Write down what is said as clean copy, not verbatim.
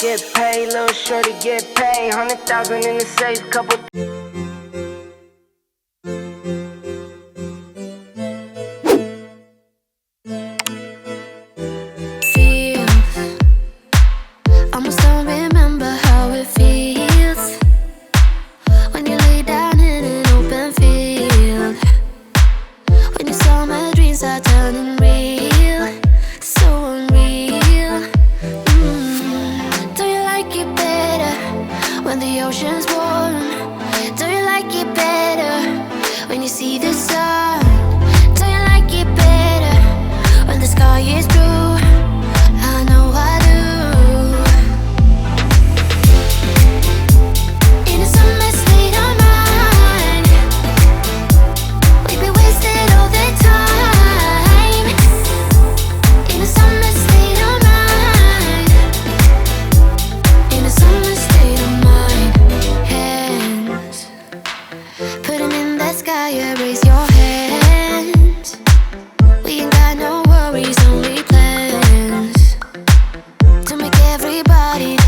Get paid, little shorty get paid. 100,000 in the safe, couple. Almost don't remember how it feels when you lay down in an open field, when you saw my dreams are turning real, so unreal. Do you like it better when the ocean's warm? Do you like it better when you see the sun? Do you like it better when the sky is blue? I know I do. Raise your hands. We ain't got no worries, only plans to make everybody